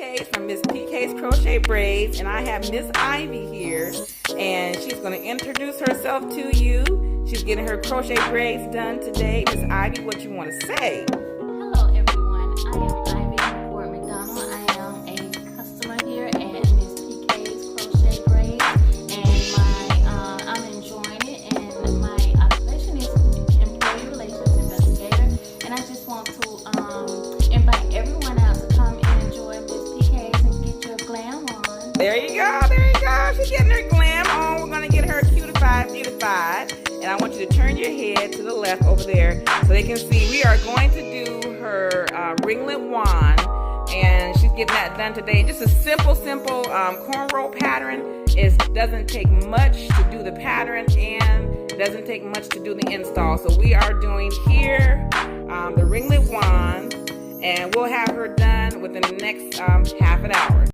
Ms.Pk'S from Ms.Pk'S Crochet Braids, and I have Miss Ivy here, and she's going to introduce herself to you. She's getting her crochet braids done today. Miss Ivy, what you want to say? Hello everyone, I am Ivy from In McDonough. I am a customer here at Ms.Pk'S Crochet Braids, and I'm enjoying it, and my occupation is employee relations investigator, and I just want to invite everyone out to come and enjoy Ms.Pk'S and get your glam on. There you go, there you go. She's getting her glam on. We're going to get her beautified. And I want you to turn your head to the left over there so they can see. We are going to do her ringlet wand, and she's getting that done today. Just a simple cornrow pattern. It doesn't take much to do the pattern, and it doesn't take much to do the install. So we are doing here the ringlet wand, and we'll have her done within the next half an hour.